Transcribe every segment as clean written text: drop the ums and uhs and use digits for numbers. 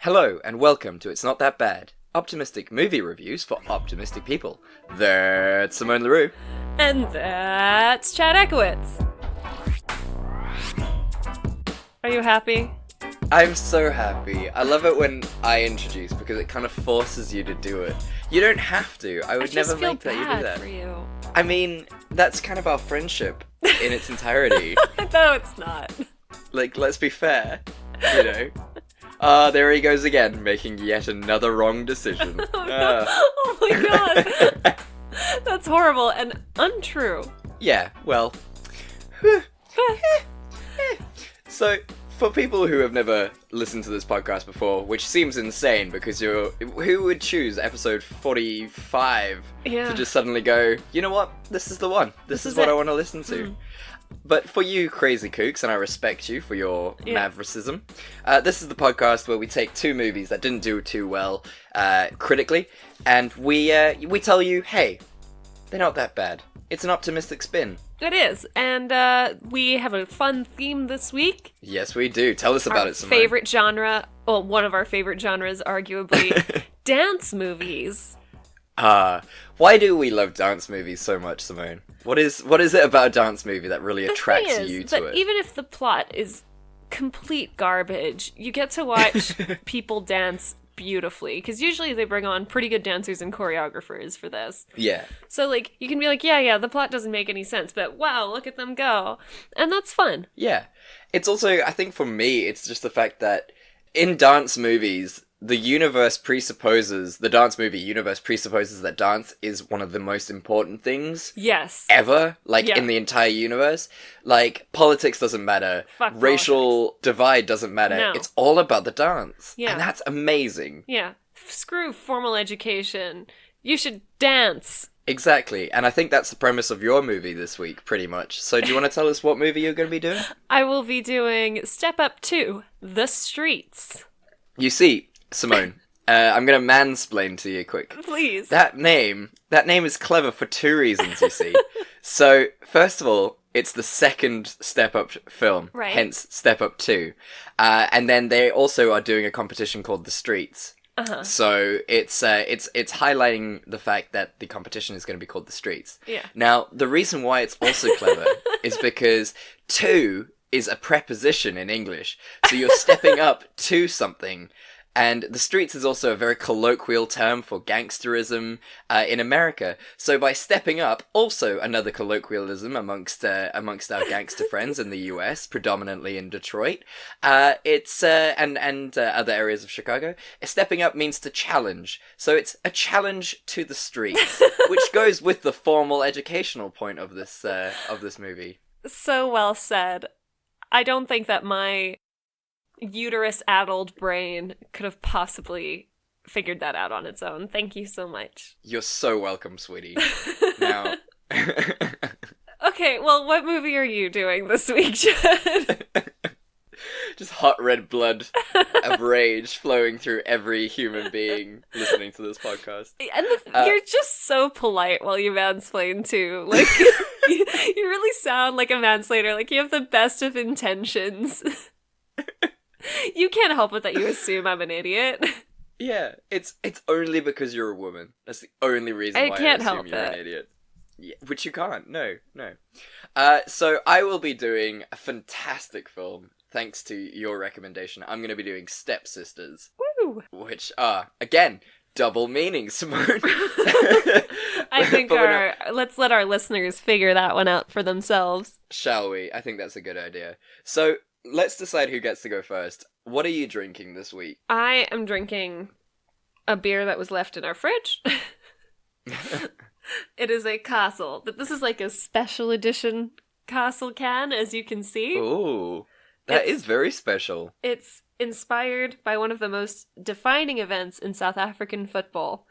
Hello and welcome to It's Not That Bad, optimistic movie reviews for optimistic people. That's Simone LaRue. And that's Chad Ekowitz. Are you happy? I'm so happy. I love it when I introduce because it kind of forces you to do it. You don't have to. I would never make that you do that. For you. I mean, that's kind of our friendship in its entirety. No, it's not. Like, let's be fair, you know. There he goes again, making yet another wrong decision. Oh, no. Oh my god. That's horrible and untrue. Yeah, well. So, for people who have never listened to this podcast before, which seems insane because who would choose episode 45 to just suddenly go, you know what, this is the one. This is what I want to listen to. Mm. But for you crazy kooks, and I respect you for your mavericism, this is the podcast where we take two movies that didn't do too well critically, and we tell you, hey, they're not that bad. It's an optimistic spin. It is, and we have a fun theme this week. Yes, we do. Tell us about it, Simone. Favorite genre, well, one of our favorite genres, arguably, dance movies. Why do we love dance movies so much, Simone? What is it about a dance movie that really attracts you to it? Even if the plot is complete garbage, you get to watch people dance beautifully, because usually they bring on pretty good dancers and choreographers for this. Yeah. So, like, you can be like, yeah, the plot doesn't make any sense, but wow, look at them go. And that's fun. Yeah. It's also, I think for me, it's just the fact that in dance movies, the dance movie universe presupposes that dance is one of the most important things. Yes. Ever. In the entire universe. Like, politics doesn't matter. Fuck racial politics. Divide doesn't matter. No. It's all about the dance. Yeah. And that's amazing. Yeah. Screw formal education. You should dance. Exactly. And I think that's the premise of your movie this week, pretty much. So do you want to tell us what movie you're going to be doing? I will be doing Step Up 2, The Streets. You see, Simone, I'm going to mansplain to you quick. Please. That name is clever for two reasons, you see. So, first of all, it's the second Step Up film, right. Hence Step Up 2. And then they also are doing a competition called The Streets. Uh-huh. So it's highlighting the fact that the competition is going to be called The Streets. Yeah. Now, the reason why it's also clever is because two is a preposition in English. So you're stepping up to something. And the streets is also a very colloquial term for gangsterism in America. So by stepping up, also another colloquialism amongst our gangster friends in the US, predominantly in Detroit, it's and other areas of Chicago. Stepping up means to challenge. So it's a challenge to the streets, which goes with the formal educational point of this movie. So well said. I don't think that my uterus-addled brain could have possibly figured that out on its own. Thank you so much. You're so welcome, sweetie. Now... Okay, well, what movie are you doing this week, Chad? Just hot red blood of rage flowing through every human being listening to this podcast. And you're just so polite while you mansplain, too. Like, you really sound like a mansplainer. Like, you have the best of intentions. You can't help it that you assume I'm an idiot. Yeah, it's only because you're a woman. That's the only reason why I assume you're an idiot. Yeah, which you can't. No. So I will be doing a fantastic film, thanks to your recommendation. I'm going to be doing Step Sisters. Woo! Which are, again, double meaning, Simone. I think let's let our listeners figure that one out for themselves. Shall we? I think that's a good idea. So... let's decide who gets to go first. What are you drinking this week? I am drinking a beer that was left in our fridge. It is a Castle, but this is like a special edition Castle can, as you can see. Ooh, that is very special. It's inspired by one of the most defining events in South African football.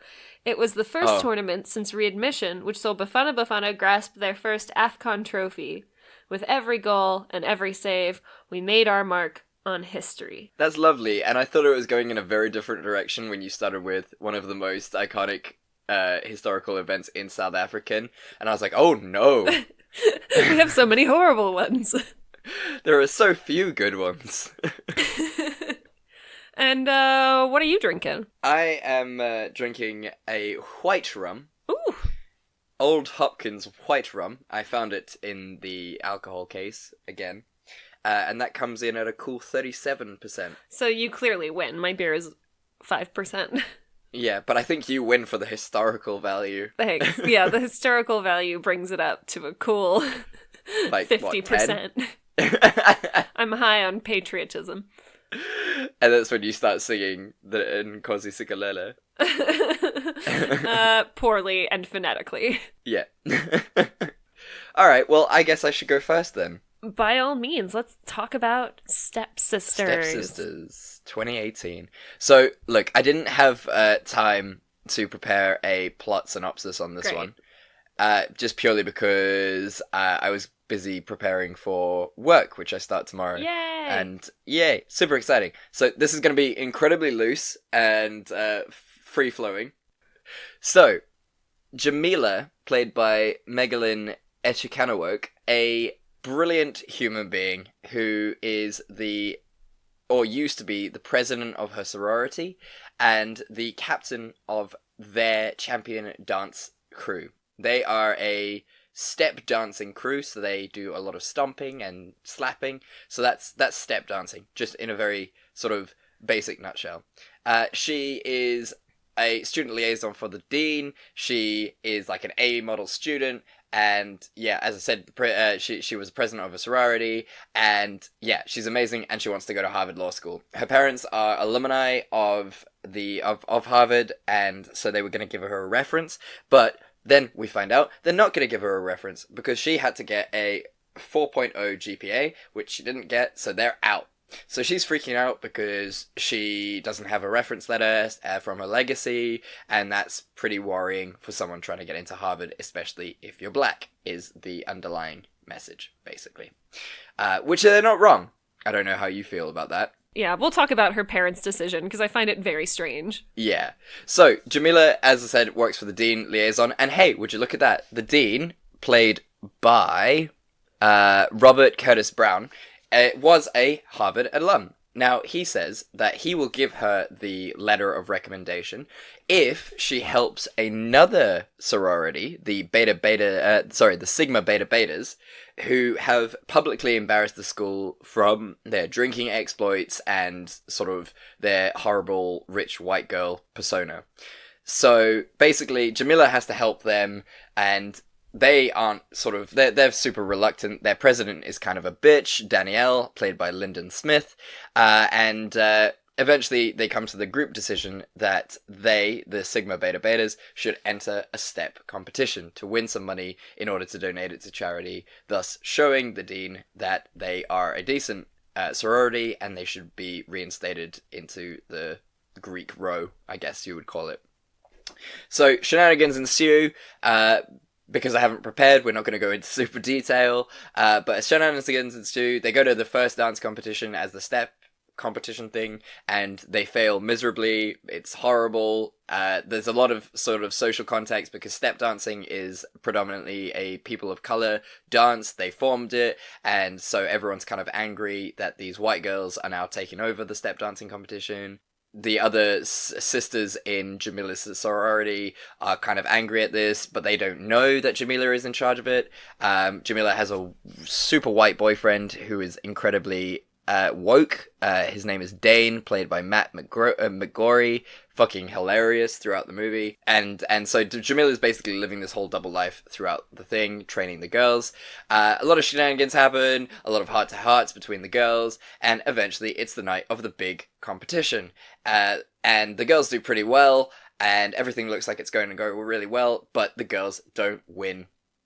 It was the first tournament since readmission, which saw Bafana Bafana grasp their first AFCON trophy. With every goal and every save, we made our mark on history. That's lovely, and I thought it was going in a very different direction when you started with one of the most iconic historical events in South African, and I was like, oh no! We have so many horrible ones. There are so few good ones. And what are you drinking? I am drinking a white rum. Ooh. Old Hopkins white rum. I found it in the alcohol case again. And that comes in at a cool 37%. So you clearly win. My beer is 5%. Yeah, but I think you win for the historical value. Thanks. Yeah, the historical value brings it up to a cool Like, 50%. I'm high on patriotism. And that's when you start singing the Nkosi Sikalele. Poorly and phonetically. Yeah. Alright, well, I guess I should go first then. By all means, let's talk about Stepsisters. Stepsisters, 2018. So, look, I didn't have time to prepare a plot synopsis on this one. Just purely because I was busy preparing for work, which I start tomorrow. Yay! And yay, super exciting. So this is going to be incredibly loose and free-flowing. So, Jamila, played by Megalyn Echikanawok, a brilliant human being who is used to be the president of her sorority and the captain of their champion dance crew. They are a step dancing crew, so they do a lot of stomping and slapping. So that's step dancing, just in a very sort of basic nutshell. She is a student liaison for the dean. She is like an A model student. And yeah, as I said, she was president of a sorority, and yeah, she's amazing, and she wants to go to Harvard Law School. Her parents are alumni of Harvard, and so they were going to give her a reference, but then we find out they're not going to give her a reference because she had to get a 4.0 GPA, which she didn't get, so they're out. So she's freaking out because she doesn't have a reference letter from her legacy, and that's pretty worrying for someone trying to get into Harvard, especially if you're black, is the underlying message, basically. Which they're not wrong. I don't know how you feel about that. Yeah, we'll talk about her parents' decision, because I find it very strange. Yeah. So, Jamila, as I said, works for the dean liaison, and hey, would you look at that? The dean, played by Robert Curtis Brown, was a Harvard alum. Now, he says that he will give her the letter of recommendation if she helps another sorority, the Sigma Beta Betas, who have publicly embarrassed the school from their drinking exploits and sort of their horrible rich white girl persona. So, basically, Jamila has to help them, and they aren't they're super reluctant. Their president is kind of a bitch, Danielle, played by Lyndon Smith, and eventually they come to the group decision that they, the Sigma Beta Betas, should enter a step competition to win some money in order to donate it to charity, thus showing the dean that they are a decent sorority and they should be reinstated into the Greek row, I guess you would call it. So shenanigans ensue. Because I haven't prepared, we're not going to go into super detail, but as shenanigans ensue, they go to the first dance competition as the step competition thing, and they fail miserably. It's horrible. There's a lot of sort of social context because step dancing is predominantly a people of color dance. They formed it, and so everyone's kind of angry that these white girls are now taking over the step dancing competition. The other sisters in Jamila's sorority are kind of angry at this, but they don't know that Jamila is in charge of it. Jamila has a super white boyfriend who is incredibly woke. His name is Dane, played by Matt McGorry. Fucking hilarious throughout the movie. And so Jamila is basically living this whole double life throughout the thing, training the girls. A lot of shenanigans happen, a lot of heart-to-hearts between the girls, and eventually it's the night of the big competition. And the girls do pretty well, and everything looks like it's going to go really well, but the girls don't win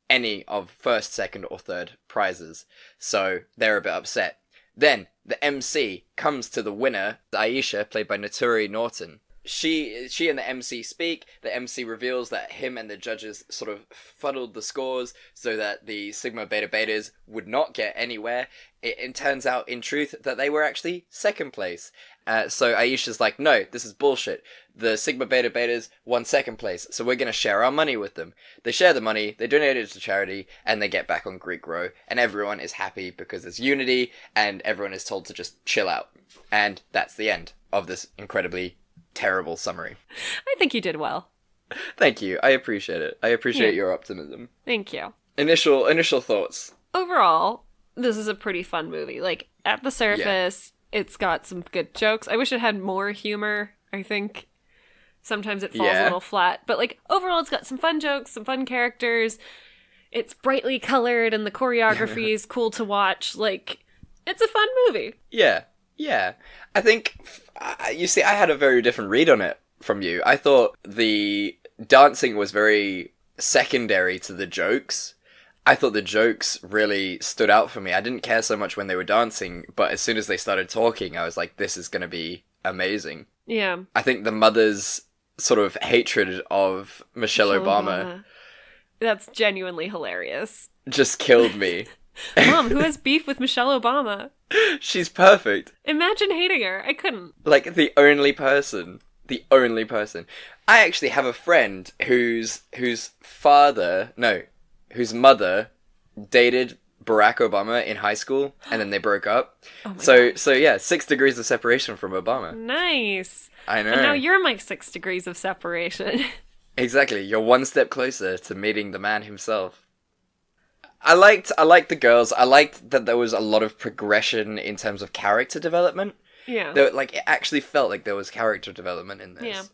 any of first, second, or third prizes. So they're a bit upset. Then the MC comes to the winner, Aisha, played by Naturi Norton. She and the MC speak. The MC reveals that him and the judges sort of fuddled the scores so that the Sigma Beta Betas would not get anywhere. It turns out, in truth, that they were actually second place. So Aisha's like, no, this is bullshit. The Sigma Beta Betas won second place, so we're going to share our money with them. They share the money, they donate it to charity, and they get back on Greek row. And everyone is happy because there's unity, and everyone is told to just chill out. And that's the end. of this incredibly terrible summary. I think you did well. Thank you. I appreciate it. I appreciate your optimism. Thank you. Initial thoughts. Overall, this is a pretty fun movie. Like, at the surface, it's got some good jokes. I wish it had more humor. I think sometimes it falls a little flat. But, like, overall, it's got some fun jokes, some fun characters. It's brightly colored, and the choreography is cool to watch. Like, it's a fun movie. Yeah. I think, you see, I had a very different read on it from you. I thought the dancing was very secondary to the jokes. I thought the jokes really stood out for me. I didn't care so much when they were dancing, but as soon as they started talking, I was like, this is going to be amazing. Yeah. I think the mother's sort of hatred of Michelle Obama. That's genuinely hilarious. Just killed me. Mom, who has beef with Michelle Obama? She's perfect. Imagine hating her. I couldn't. Like, the only person. I actually have a friend whose mother dated Barack Obama in high school, and then they broke up. Oh my God. So yeah, 6 degrees of separation from Obama. Nice. I know. And now you're my 6 degrees of separation. Exactly. You're one step closer to meeting the man himself. I liked the girls. I liked that there was a lot of progression in terms of character development. Yeah. Like, it actually felt like there was character development in this.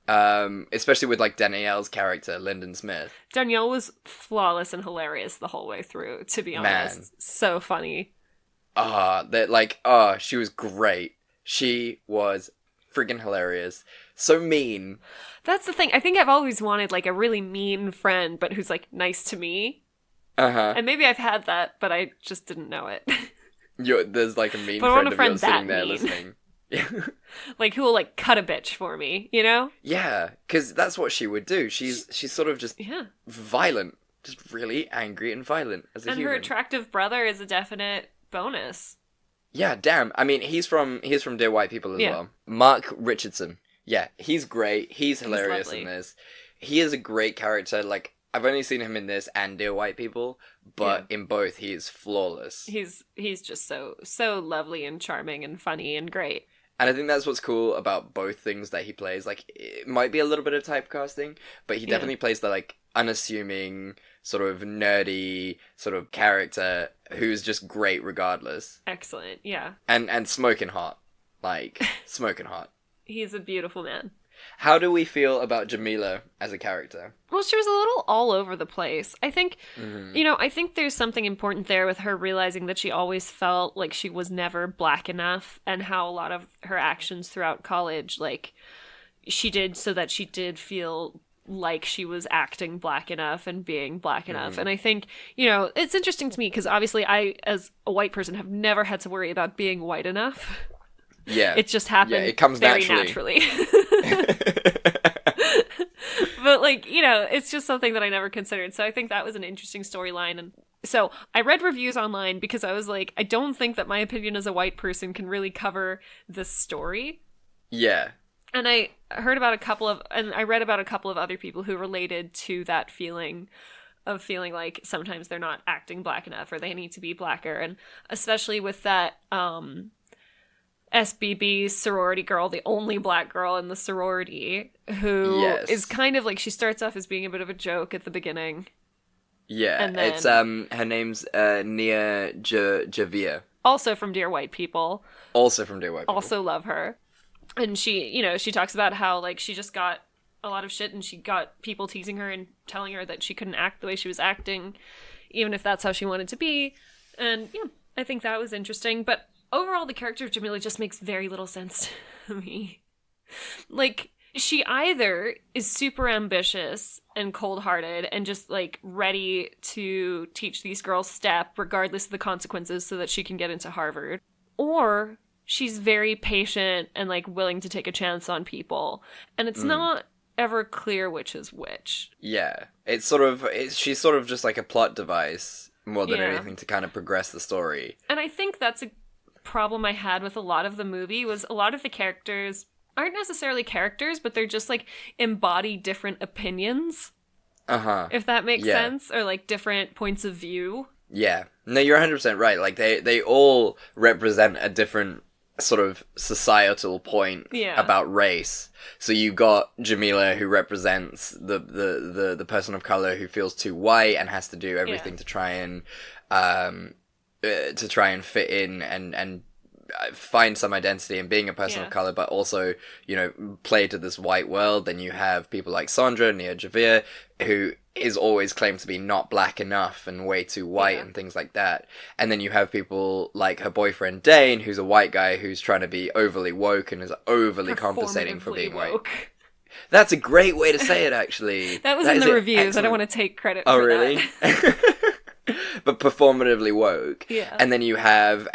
Yeah. Especially with, like, Danielle's character, Lyndon Smith. Danielle was flawless and hilarious the whole way through, to be honest. Man. So funny. She was great. She was friggin' hilarious. So mean. That's the thing. I think I've always wanted, like, a really mean friend, but who's, like, nice to me. Uh-huh. And maybe I've had that, but I just didn't know it. There's, like, a mean friend of yours sitting there listening. Like, who will, like, cut a bitch for me, you know? Yeah, because that's what she would do. She's sort of just violent. Just really angry and violent as a human. And her attractive brother is a definite bonus. Yeah, damn. I mean, he's from Dear White People as well. Mark Richardson. Yeah, he's great. He's hilarious in this. He is a great character. Like, I've only seen him in this and Dear White People, but in both he is flawless. He's just so lovely and charming and funny and great. And I think that's what's cool about both things that he plays. Like, it might be a little bit of typecasting, but he definitely plays the, like, unassuming, sort of nerdy sort of character who's just great regardless. Excellent, yeah. And smoking hot. Like, smoking hot. He's a beautiful man. How do we feel about Jamila as a character? Well, she was a little all over the place. I think, I think there's something important there with her realizing that she always felt like she was never black enough, and how a lot of her actions throughout college, like, she did so that she did feel like she was acting black enough and being black enough. And I think, it's interesting to me because obviously I, as a white person, have never had to worry about being white enough. Yeah. It just happened it comes very naturally. But, like, it's just something that I never considered. So I think that was an interesting storyline. And so I read reviews online because I was like, I don't think that my opinion as a white person can really cover this story. Yeah. And I read about a couple of other people who related to that feeling of feeling like sometimes they're not acting black enough or they need to be blacker. And especially with that, SBB sorority girl, the only black girl in the sorority, who is kind of like, she starts off as being a bit of a joke at the beginning. Yeah, and then, it's her name's Nia Javier. Also from Dear White People. Also love her. And she talks about how, like, she just got a lot of shit and she got people teasing her and telling her that she couldn't act the way she was acting, even if that's how she wanted to be. And I think that was interesting. But overall, the character of Jamila just makes very little sense to me. Like, she either is super ambitious and cold-hearted and just, like, ready to teach these girls step regardless of the consequences so that she can get into Harvard, or she's very patient and, like, willing to take a chance on people. And it's not ever clear which is which. Yeah. She's sort of just like a plot device more than anything to kind of progress the story. And I think that's a problem I had with a lot of the movie, was a lot of the characters aren't necessarily characters, but they're just, like, embody different opinions. If that makes sense. Or, like, different points of view. Yeah. No, you're 100% right. Like, they all represent a different sort of societal point Yeah. about race. So you got Jamila, who represents the person of color who feels too white and has to do everything to try and fit in and find some identity in being a person of color, but also, you know, play to this white world. Then you have people like Sandra, Nia Javier, who is always claimed to be not black enough and way too white and things like that. And then you have people like her boyfriend Dane, who's a white guy who's trying to be overly woke and is overly compensating for being woke. That's a great way to say it, actually. That was in the reviews. Excellent. I don't want to take credit for that. Oh, really? But performatively woke. Yeah. And then you have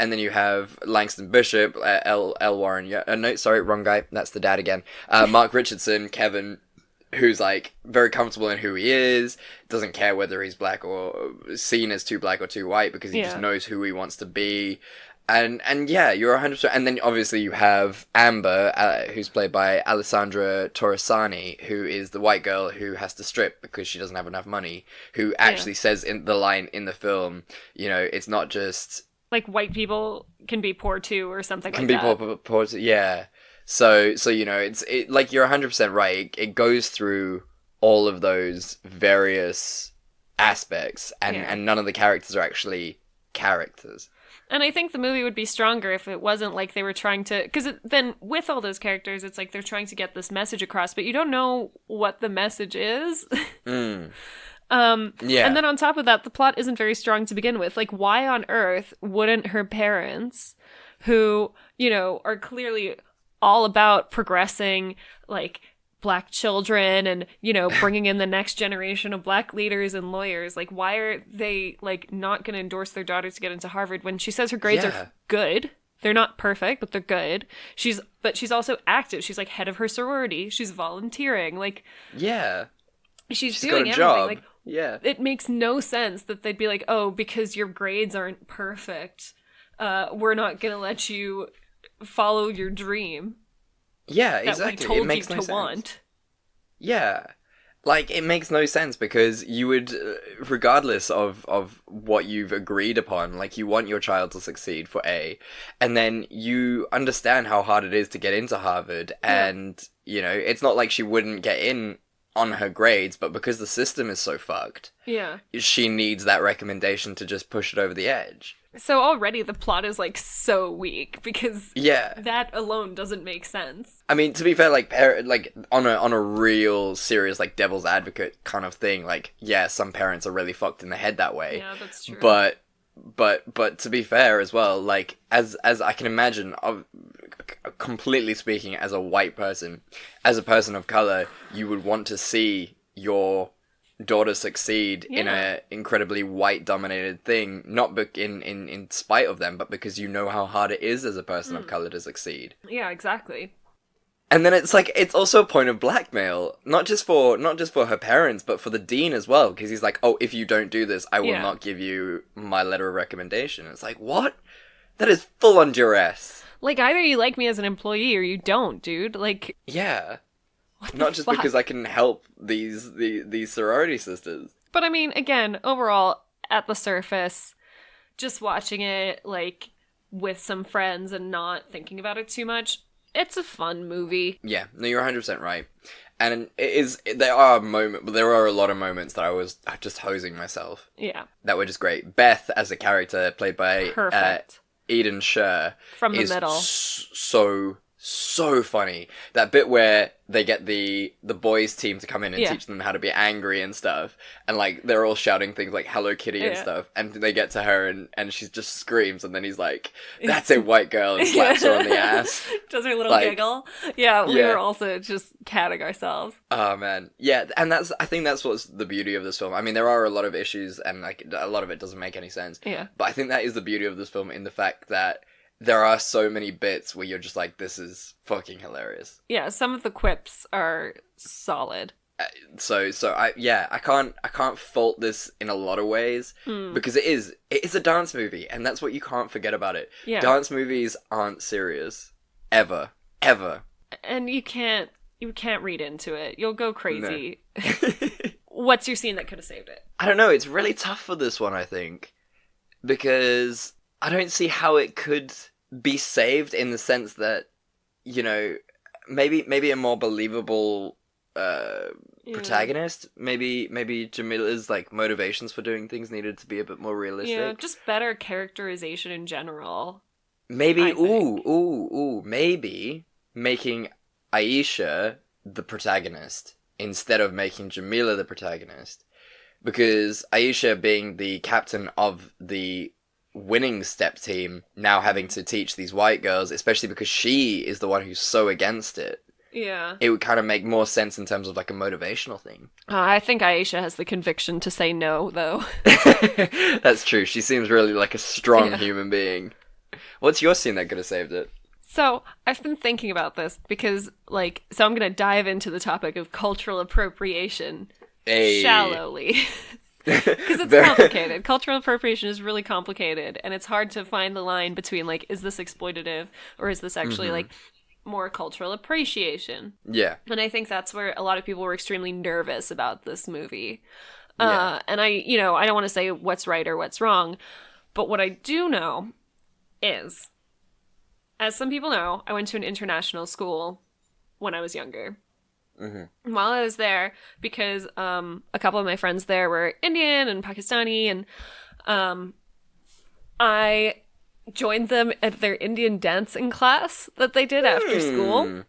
Langston Bishop, L. Warren. No, sorry, wrong guy. That's the dad again. Mark Richardson, Kevin, who's like very comfortable in who he is, doesn't care whether he's black or seen as too black or too white because he just knows who he wants to be. And yeah, you're 100%. And then obviously you have Amber, who's played by Alessandra Torresani, who is the white girl who has to strip because she doesn't have enough money, who actually says in the line in the film, you know, it's not just... like, white people can be poor too, or something like that. Can be poor too, yeah. So you know, it's like, you're 100% right. It goes through all of those various aspects, and none of the characters are actually characters. And I think the movie would be stronger if it wasn't like they were trying to... because then with all those characters, it's like they're trying to get this message across, but you don't know what the message is. Yeah. And then on top of that, the plot isn't very strong to begin with. Like, why on earth wouldn't her parents, who, you know, are clearly all about progressing, like, black children and, you know, bringing in the next generation of black leaders and lawyers, like, why are they, like, not going to endorse their daughter to get into Harvard when she says her grades are good? They're not perfect, but they're good. She's also active. She's, like, head of her sorority. She's volunteering. Like, she's doing got a everything. job. Like, it makes no sense that they'd be like, oh, because your grades aren't perfect, we're not going to let you follow your dream. Yeah, exactly. That we told it makes you no to sense. want. Yeah. Like, it makes no sense because you would, regardless of what you've agreed upon, like, you want your child to succeed for A, and then you understand how hard it is to get into Harvard, and, you know, it's not like she wouldn't get in on her grades, but because the system is so fucked, she needs that recommendation to just push it over the edge. So already the plot is, like, so weak because that alone doesn't make sense. I mean, to be fair, like, on a real serious, like, devil's advocate kind of thing, like, yeah, some parents are really fucked in the head that way. Yeah, that's true. But to be fair as well, like, as I can imagine, completely speaking, as a white person, as a person of color, you would want to see your daughter succeed in a incredibly white dominated thing, not in spite of them, but because you know how hard it is as a person of color to succeed. Yeah, exactly. And then it's like, it's also a point of blackmail, not just for her parents, but for the dean as well, because he's like, oh, if you don't do this, I will not give you my letter of recommendation. It's like, what? That is full on duress. Like, either you like me as an employee or you don't, dude. Like, yeah. Not just because I can help these sorority sisters. But I mean, again, overall, at the surface, just watching it, like, with some friends and not thinking about it too much, it's a fun movie. Yeah, no, you're 100% right. And there are a lot of moments that I was just hosing myself. Yeah. That were just great. Beth, as a character, played by Eden Scher, from the middle. So funny. That bit where they get the boys team to come in and teach them how to be angry and stuff, and like they're all shouting things like Hello Kitty and stuff, and they get to her and she just screams, and then he's like, that's it, white girl, and slaps her on the ass. Does her little giggle. Yeah, we were also just catting ourselves. Oh man. Yeah, and I think that's what's the beauty of this film. I mean, there are a lot of issues and like a lot of it doesn't make any sense. Yeah. But I think that is the beauty of this film, in the fact that there are so many bits where you're just like, this is fucking hilarious. Yeah, some of the quips are solid. I can't fault this in a lot of ways, because it is a dance movie, and that's what you can't forget about it. Yeah. Dance movies aren't serious. Ever. And you can't read into it. You'll go crazy. No. What's your scene that could have saved it? I don't know, it's really tough for this one, I think. Because I don't see how it could be saved in the sense that, you know, maybe a more believable protagonist. Maybe Jamila's like motivations for doing things needed to be a bit more realistic. Yeah, just better characterization in general. Maybe maybe making Aisha the protagonist instead of making Jamila the protagonist. Because Aisha being the captain of the winning step team, now having to teach these white girls, especially because she is the one who's so against it. Yeah. It would kind of make more sense in terms of like a motivational thing. I think Aisha has the conviction to say no, though. That's true. She seems really like a strong human being. What's your scene that could have saved it? So, I've been thinking about this because, like, so I'm going to dive into the topic of cultural appropriation shallowly. Because it's complicated. Cultural appropriation is really complicated, and it's hard to find the line between, like, is this exploitative, or is this actually, like, more cultural appreciation? Yeah. And I think that's where a lot of people were extremely nervous about this movie. Yeah. And I don't want to say what's right or what's wrong, but what I do know is, as some people know, I went to an international school when I was younger. Mm-hmm. While I was there, because a couple of my friends there were Indian and Pakistani, and I joined them at their Indian dancing class that they did after school.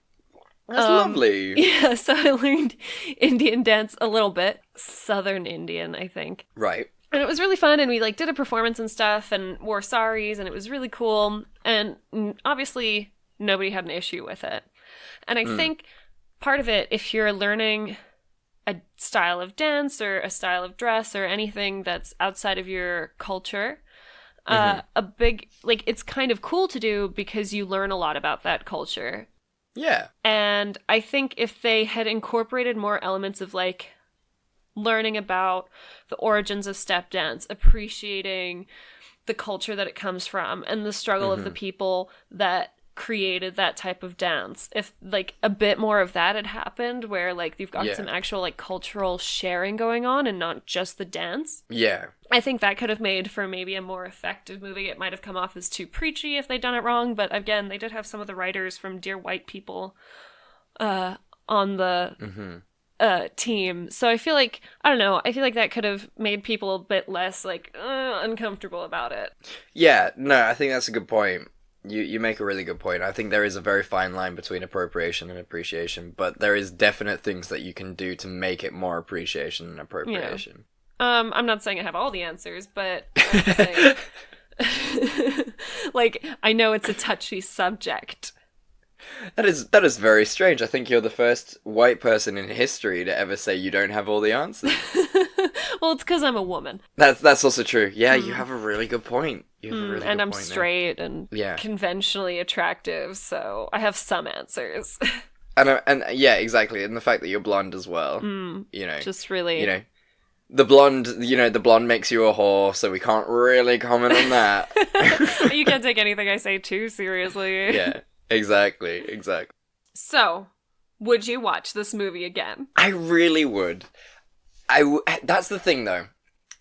That's lovely. Yeah, so I learned Indian dance a little bit. Southern Indian, I think. Right. And it was really fun, and we, like, did a performance and stuff, and wore saris, and it was really cool. And obviously, nobody had an issue with it. And I think part of it, if you're learning a style of dance or a style of dress or anything that's outside of your culture, a big, like, it's kind of cool to do because you learn a lot about that culture. Yeah. And I think if they had incorporated more elements of, like, learning about the origins of step dance, appreciating the culture that it comes from, and the struggle of the people that created that type of dance. If, like, a bit more of that had happened, where, like, you've got some actual, like, cultural sharing going on and not just the dance. Yeah. I think that could have made for maybe a more effective movie. It might have come off as too preachy if they'd done it wrong, but again, they did have some of the writers from Dear White People on the team. So I feel like, I don't know, I feel like that could have made people a bit less, like, uncomfortable about it. Yeah, no, I think that's a good point. You make a really good point. I think there is a very fine line between appropriation and appreciation, but there is definite things that you can do to make it more appreciation and appropriation. Yeah. I'm not saying I have all the answers, but I'm saying, like, I know it's a touchy subject. That is very strange. I think you're the first white person in history to ever say you don't have all the answers. Well, it's because I'm a woman. That's also true. Yeah, you have a really good point. You have a really good and I'm point straight and conventionally attractive, so I have some answers. And yeah, exactly. And the fact that you're blonde as well, you know, just really, you know, the blonde makes you a whore, so we can't really comment on that. You can't take anything I say too seriously. Yeah, exactly. So, would you watch this movie again? I really would. That's the thing, though.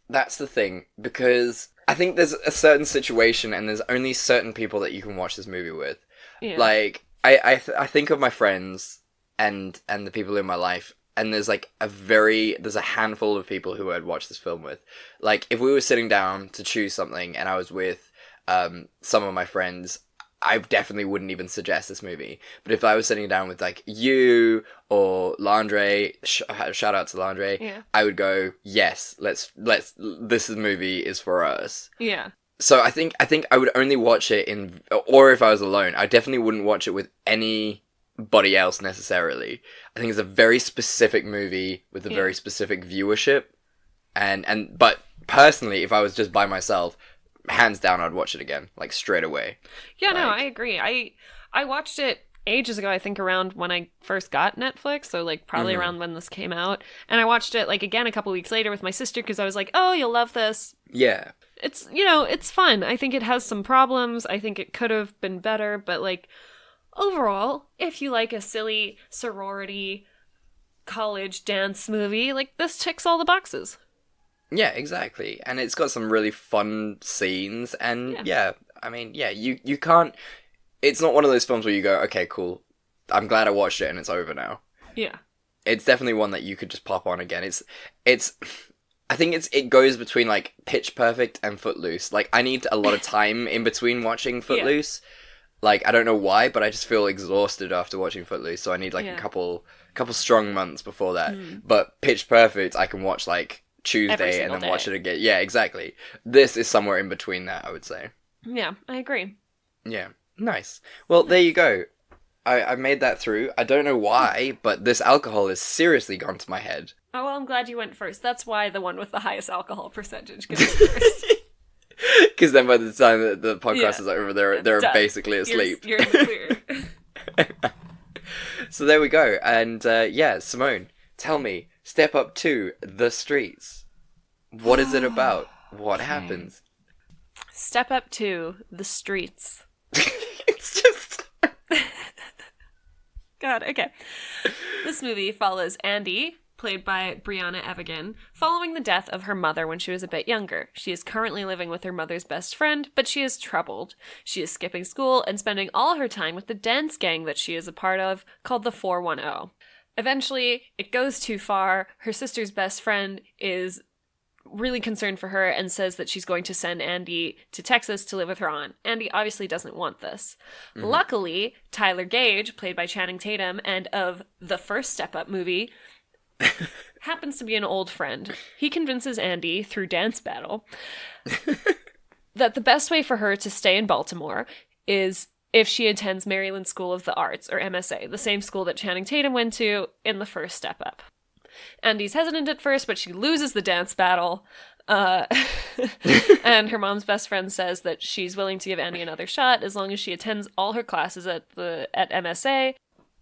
That's the thing, because I think there's a certain situation, and there's only certain people that you can watch this movie with. Yeah. Like, I think of my friends and the people in my life, and there's like there's a handful of people who I'd watch this film with. Like, if we were sitting down to choose something, and I was with some of my friends, I definitely wouldn't even suggest this movie. But if I was sitting down with, like, you or Landre, shout out to Landre, I would go, yes, let's this movie is for us. Yeah. So I think I would only watch it or if I was alone, I definitely wouldn't watch it with anybody else necessarily. I think it's a very specific movie with a very specific viewership. But personally, if I was just by myself, hands down, I'd watch it again, like, straight away. Yeah, no, I agree. I watched it ages ago, I think around when I first got Netflix, so, like, probably around when this came out. And I watched it, like, again a couple weeks later with my sister, because I was like, oh, you'll love this. Yeah. It's, you know, it's fun. I think it has some problems. I think it could have been better, but, like, overall, if you like a silly sorority college dance movie, like, this ticks all the boxes. Yeah, exactly. And it's got some really fun scenes, and I mean, yeah, you can't... It's not one of those films where you go, okay, cool, I'm glad I watched it and it's over now. Yeah. It's definitely one that you could just pop on again. It's I think it goes between, like, Pitch Perfect and Footloose. Like, I need a lot of time in between watching Footloose. Yeah. Like, I don't know why, but I just feel exhausted after watching Footloose, so I need, like, a couple strong months before that. But Pitch Perfect, I can watch, like, Tuesday and then watch it again. Yeah, exactly. This is somewhere in between that, I would say. Yeah, I agree. Yeah, nice. Well, there you go. I made that through. I don't know why, but this alcohol has seriously gone to my head. Oh, well, I'm glad you went first. That's why the one with the highest alcohol percentage goes first. Because then by the time that the podcast is over, they're done. Basically asleep. You're in the clear. So there we go. And Simone, tell me, Step Up to the Streets. What is it about? What happens? Step Up to the Streets. It's just... God, okay. This movie follows Andy, played by Brianna Evigan, following the death of her mother when she was a bit younger. She is currently living with her mother's best friend, but she is troubled. She is skipping school and spending all her time with the dance gang that she is a part of, called the 410. Eventually, it goes too far. Her sister's best friend is really concerned for her and says that she's going to send Andy to Texas to live with her aunt. Andy obviously doesn't want this. Luckily, Tyler Gage, played by Channing Tatum, and of the first Step Up movie, happens to be an old friend. He convinces Andy, through dance battle, that the best way for her to stay in Baltimore is if she attends Maryland School of the Arts, or MSA, the same school that Channing Tatum went to in the first Step Up. Andy's hesitant at first, but she loses the dance battle. And her mom's best friend says that she's willing to give Andy another shot as long as she attends all her classes at MSA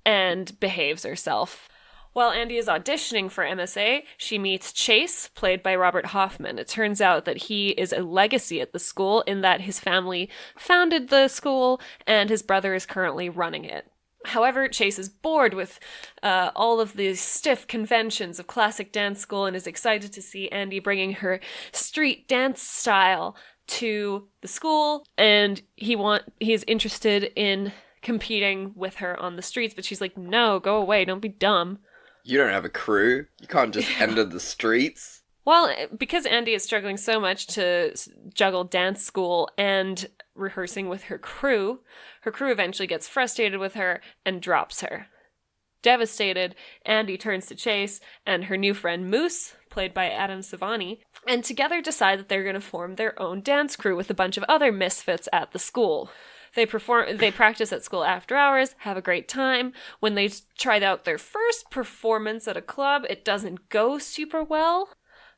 and behaves herself. While Andy is auditioning for MSA, she meets Chase, played by Robert Hoffman. It turns out that he is a legacy at the school in that his family founded the school and his brother is currently running it. However, Chase is bored with all of the stiff conventions of classic dance school and is excited to see Andy bringing her street dance style to the school, and he is interested in competing with her on the streets, but she's like, no, go away, don't be dumb. You don't have a crew. You can't just enter the streets. Well, because Andy is struggling so much to juggle dance school and rehearsing with her crew eventually gets frustrated with her and drops her. Devastated, Andy turns to Chase and her new friend Moose, played by Adam Savani, and together decide that they're going to form their own dance crew with a bunch of other misfits at the school. They practice at school after hours, have a great time. When they tried out their first performance at a club, it doesn't go super well.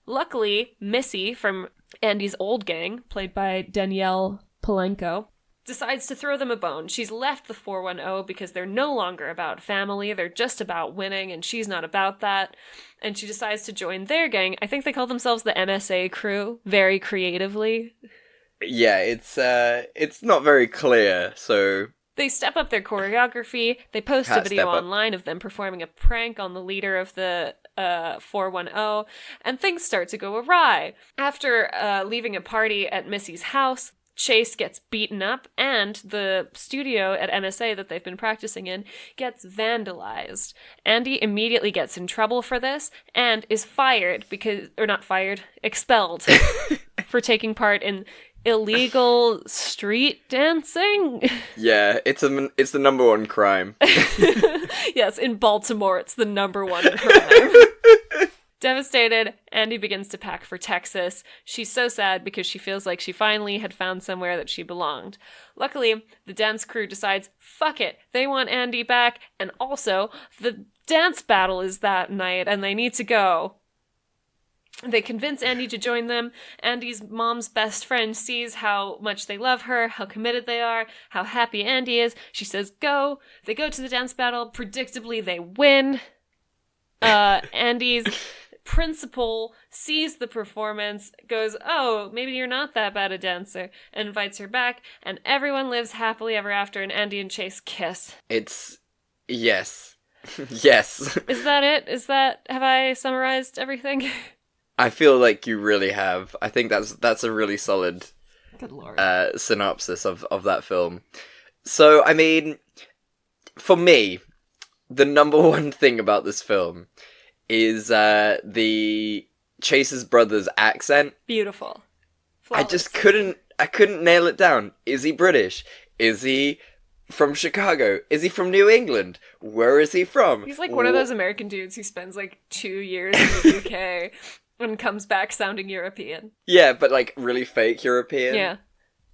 Luckily, Missy from Andy's old gang, played by Danielle Polenko, decides to throw them a bone. She's left the 410 because they're no longer about family, they're just about winning, and she's not about that. And she decides to join their gang. I think they call themselves the MSA crew, very creatively. Yeah, it's not very clear, so... They step up their choreography, they post a video online of them performing a prank on the leader of the 410, and things start to go awry. After leaving a party at Missy's house, Chase gets beaten up, and the studio at MSA that they've been practicing in gets vandalized. Andy immediately gets in trouble for this, and is expelled for taking part in illegal street dancing. Yeah, it's the number one crime. Yes, in Baltimore, it's the number one crime. Devastated, Andy begins to pack for Texas. She's so sad because she feels like she finally had found somewhere that she belonged. Luckily, the dance crew decides, fuck it, they want Andy back, and also, the dance battle is that night, and they need to go. They convince Andy to join them. Andy's mom's best friend sees how much they love her, how committed they are, how happy Andy is. She says, go. They go to the dance battle. Predictably, they win. Andy's principal sees the performance, goes, oh, maybe you're not that bad a dancer, and invites her back, and everyone lives happily ever after, and Andy and Chase kiss. Yes. Yes. Is that it? Have I summarized everything? I feel like you really have. I think that's a really solid Good lord. Synopsis of that film. So, I mean, for me, the number one thing about this film is the Chase's brother's accent. Beautiful. Flawless. Flawless. I couldn't nail it down. Is he British? Is he from Chicago? Is he from New England? Where is he from? He's like one of those American dudes who spends like 2 years in the UK and comes back sounding European. Yeah, but like really fake European. Yeah.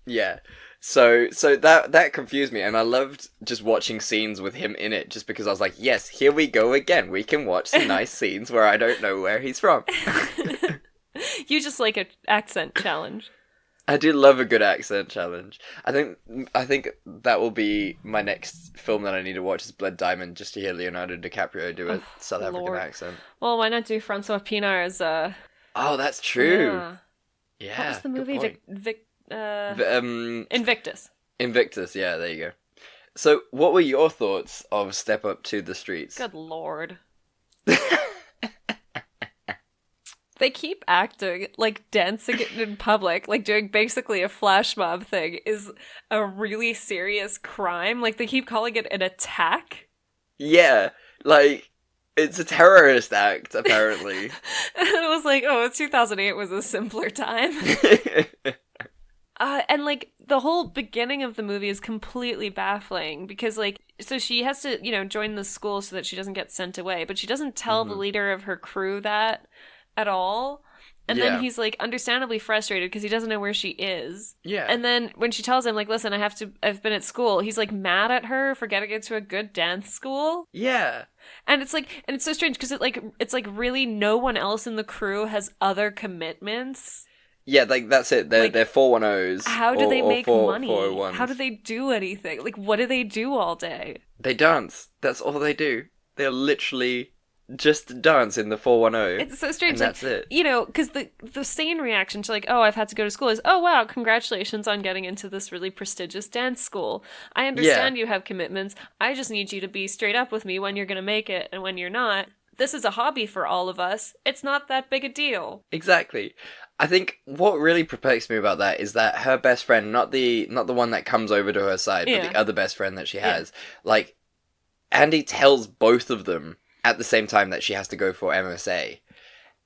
Yeah. So that confused me, and I loved just watching scenes with him in it, just because I was like, yes, here we go again. We can watch some nice scenes where I don't know where he's from. You just like an accent challenge. I do love a good accent challenge. I think that will be my next film that I need to watch is Blood Diamond, just to hear Leonardo DiCaprio do a South African accent. Well, why not do Francois Pinar's? Oh, that's true. Yeah. What was the movie? Invictus. Invictus. Yeah, there you go. So, what were your thoughts of Step Up to the Streets? Good lord. They keep acting like dancing in public, like doing basically a flash mob thing is a really serious crime. Like, they keep calling it an attack. Yeah, like, it's a terrorist act, apparently. And it was like, 2008 was a simpler time. And, like, the whole beginning of the movie is completely baffling because, like, so she has to, join the school so that she doesn't get sent away, but she doesn't tell the leader of her crew that at all. And then he's, like, understandably frustrated because he doesn't know where she is. Yeah. And then when she tells him, like, listen, I've been at school, he's, like, mad at her for getting into a good dance school. Yeah. And it's, like, and it's so strange because it's, like, really no one else in the crew has other commitments. Yeah, like, that's it. They're 410s. How do they make money? 401s. How do they do anything? Like, what do they do all day? They dance. That's all they do. They're literally just dance in the 410. It's so strange. And that's it. Because the sane reaction to, like, I've had to go to school is, oh, wow, congratulations on getting into this really prestigious dance school. I understand you have commitments. I just need you to be straight up with me when you're going to make it and when you're not. This is a hobby for all of us. It's not that big a deal. Exactly. I think what really perplexed me about that is that her best friend, not the one that comes over to her side, but the other best friend that she has, like, Andy tells both of them at the same time that she has to go for MSA.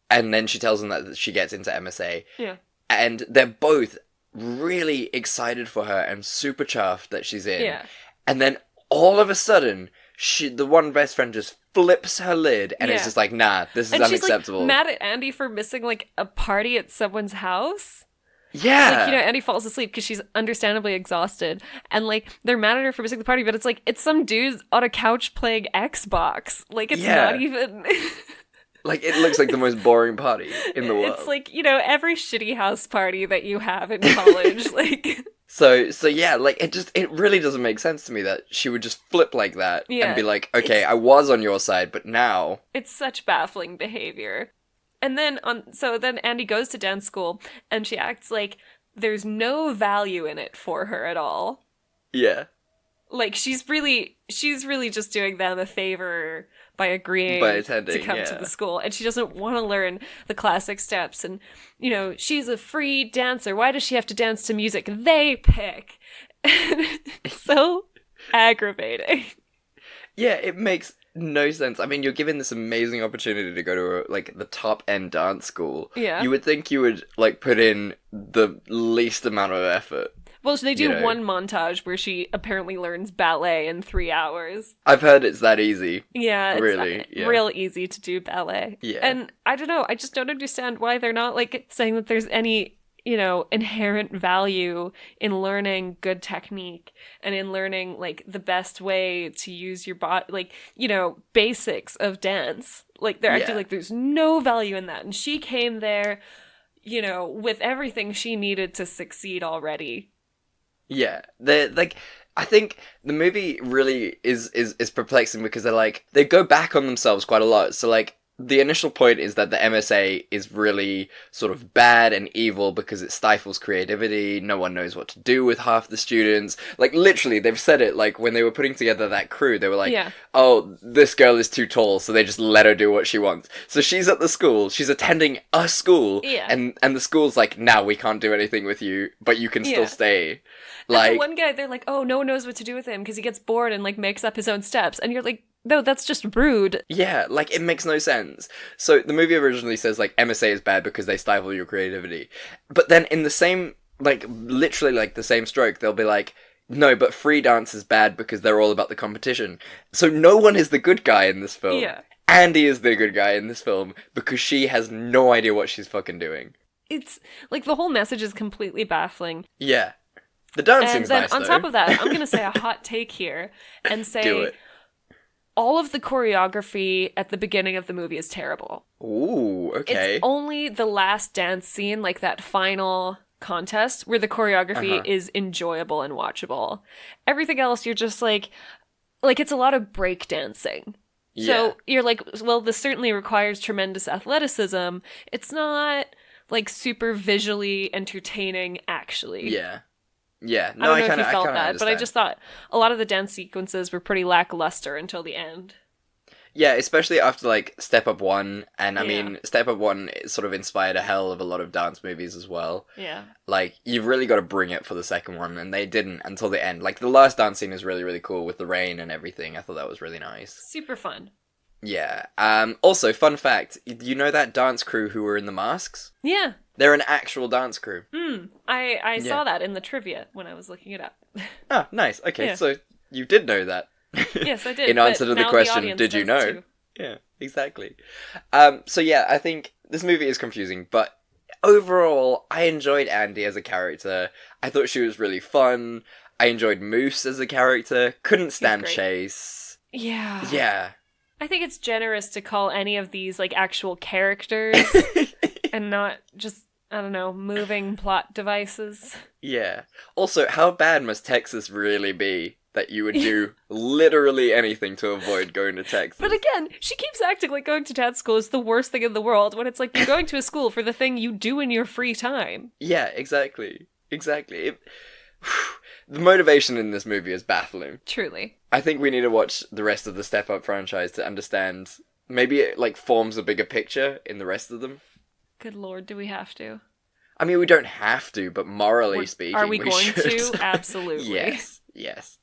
And then she tells them that she gets into MSA. Yeah. And they're both really excited for her and super chuffed that she's in. Yeah. And then all of a sudden, the one best friend just flips her lid and is just like, nah, this is unacceptable. She's, like, mad at Andy for missing, like, a party at someone's house. Yeah. Like, Andy falls asleep because she's understandably exhausted. And, like, they're mad at her for missing the party, but it's like, it's some dude on a couch playing Xbox. Like, it's not even... Like, it looks like the most boring party in the world. It's like, every shitty house party that you have in college, like... So yeah, like, it really doesn't make sense to me that she would just flip like that and be like, okay, I was on your side, but now... It's such baffling behavior. And then, then Andy goes to dance school, and she acts like there's no value in it for her at all. Yeah. Like, she's really just doing them a favor by agreeing to come to the school. And she doesn't want to learn the classic steps. And, she's a free dancer. Why does she have to dance to music they pick? It's so aggravating. Yeah, it makes no sense. I mean, you're given this amazing opportunity to go to, like, the top-end dance school. Yeah. You would think you would, like, put in the least amount of effort. Well, so they do one montage where she apparently learns ballet in 3 hours. I've heard it's that easy. Yeah, it's really, real easy to do ballet. Yeah. And I don't know, I just don't understand why they're not, like, saying that there's any, inherent value in learning good technique and in learning, like, the best way to use your body, like, basics of dance. Like, they're acting like there's no value in that. And she came there, with everything she needed to succeed already. Yeah, I think the movie really is perplexing because they go back on themselves quite a lot. So, like, the initial point is that the MSA is really sort of bad and evil because it stifles creativity. No one knows what to do with half the students. Like, literally, they've said it, like, when they were putting together that crew, they were like, oh, this girl is too tall, so they just let her do what she wants. So she's at the school, she's attending a school, and the school's like, now we can't do anything with you, but you can still stay. Like, and the one guy, they're like, oh, no one knows what to do with him because he gets bored and, like, makes up his own steps. And you're like, no, that's just rude. Yeah, like, it makes no sense. So, the movie originally says, like, MSA is bad because they stifle your creativity. But then in the same, like, literally, like, the same stroke, they'll be like, no, but free dance is bad because they're all about the competition. So no one is the good guy in this film. Yeah. Andy is the good guy in this film because she has no idea what she's fucking doing. It's, like, the whole message is completely baffling. Yeah. The dancing's nice, And then on top of that, I'm going to say a hot take here and say... Do it. All of the choreography at the beginning of the movie is terrible. Ooh, okay. It's only the last dance scene, like that final contest, where the choreography is enjoyable and watchable. Everything else, you're just like it's a lot of break dancing. Yeah. So you're like, well, this certainly requires tremendous athleticism. It's not, like, super visually entertaining, actually. Yeah. Yeah, no, I don't know if you felt that, understand. but I just thought a lot of the dance sequences were pretty lackluster until the end. Yeah, especially after, like, Step Up 1, and I mean, Step Up 1 sort of inspired a hell of a lot of dance movies as well. Yeah. Like, you've really got to bring it for the second one, and they didn't until the end. Like, the last dance scene is really, really cool with the rain and everything. I thought that was really nice. Super fun. Yeah. Also, fun fact, you know that dance crew who were in the masks? Yeah. They're an actual dance crew. I saw that in the trivia when I was looking it up. Ah, nice. Okay, so you did know that. Yes, I did. In answer to the question, did you know? Too. Yeah, exactly. So yeah, I think this movie is confusing, but overall, I enjoyed Andy as a character. I thought she was really fun. I enjoyed Moose as a character. Couldn't stand Chase. Yeah. Yeah. I think it's generous to call any of these, like, actual characters and not just, I don't know, moving plot devices. Yeah. Also, how bad must Texas really be that you would do literally anything to avoid going to Texas? But again, she keeps acting like going to dance school is the worst thing in the world when it's like you're going to a school for the thing you do in your free time. Yeah, exactly. Exactly. The motivation in this movie is baffling. Truly. I think we need to watch the rest of the Step Up franchise to understand. Maybe it, like, forms a bigger picture in the rest of them. Good lord, do we have to? I mean, we don't have to, but morally speaking, are we going should. to? Absolutely. Yes.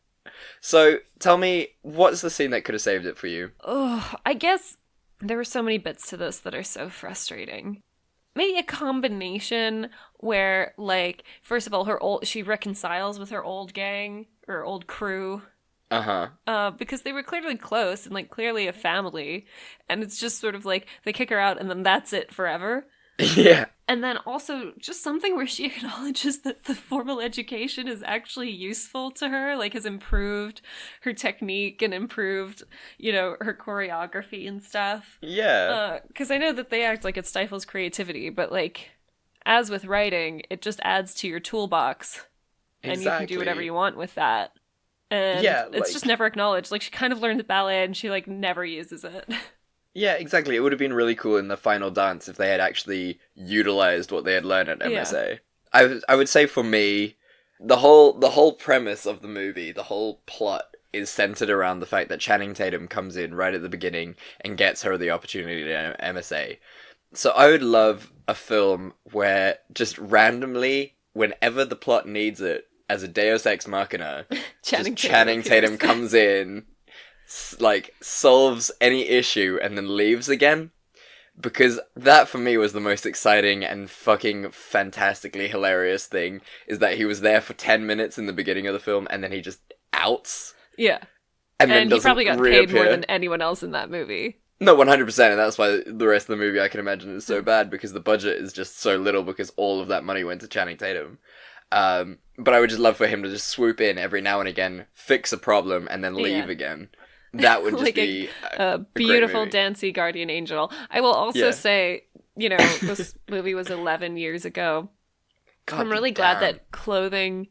So, tell me, what's the scene that could have saved it for you? Oh, I guess there were so many bits to this that are so frustrating. Maybe a combination where, like, first of all, she reconciles with her old gang, or old crew. Because they were clearly close and, like, clearly a family. And it's just sort of like, they kick her out and then that's it forever. Yeah. And then also just something where she acknowledges that the formal education is actually useful to her, like, has improved her technique and improved, you know, her choreography and stuff. Yeah. Because I know that they act like it stifles creativity, but, like, as with writing, it just adds to your toolbox. Exactly. And you can do whatever you want with that. And it's just never acknowledged. Like, she kind of learned ballet and she, like, never uses it. Yeah, exactly. It would have been really cool in the final dance if they had actually utilized what they had learned at MSA. Yeah. I would say for me, the whole premise of the movie, the whole plot is centered around the fact that Channing Tatum comes in right at the beginning and gets her the opportunity to MSA. So I would love a film where just randomly, whenever the plot needs it, as a Deus Ex Machina, Channing Tatum comes in, like, solves any issue and then leaves again. Because that, for me, was the most exciting and fucking fantastically hilarious thing, is that he was there for 10 minutes in the beginning of the film and then he just outs. Yeah. And then he probably got paid more reappear. than anyone else in that movie. No, 100%, and that's why the rest of the movie, I can imagine, is so bad, because the budget is just so little because all of that money went to Channing Tatum. But I would just love for him to just swoop in every now and again, fix a problem, and then leave again. That would just like be a beautiful, dancey guardian angel. I will also say, you know, this movie was 11 years ago. I'm really glad that clothing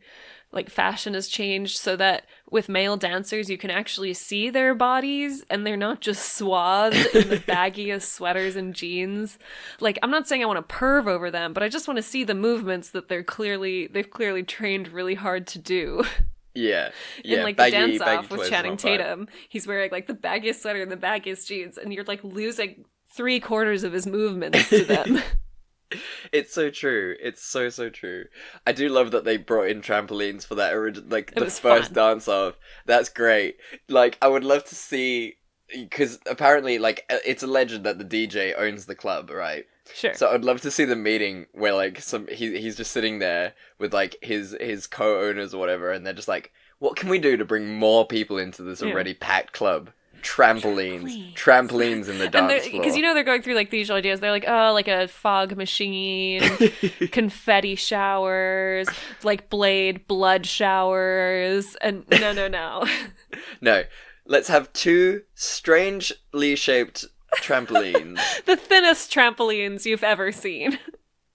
like fashion has changed so that with male dancers you can actually see their bodies and they're not just swathed in the baggiest sweaters and jeans. Like, I'm not saying I want to perv over them, but I just want to see the movements that they've clearly trained really hard to do. Yeah. In like the dance off with Channing Tatum, he's wearing like the baggiest sweater and the baggiest jeans, and you're like losing 3/4 of his movements to them. It's so true. It's so true. I do love that they brought in trampolines for that like the first fun. dance off. That's great. Like, I would love to see, because apparently, like, it's alleged that the DJ owns the club, right? Sure. So I'd love to see the meeting where like he's just sitting there with like his co-owners or whatever, and they're just like, what can we do to bring more people into this already packed club? Trampolines in the dance floor. Because they're going through like the usual ideas. They're like, oh, like a fog machine, confetti showers, like blood showers, and no. No, let's have 2 strangely shaped trampolines. The thinnest trampolines you've ever seen.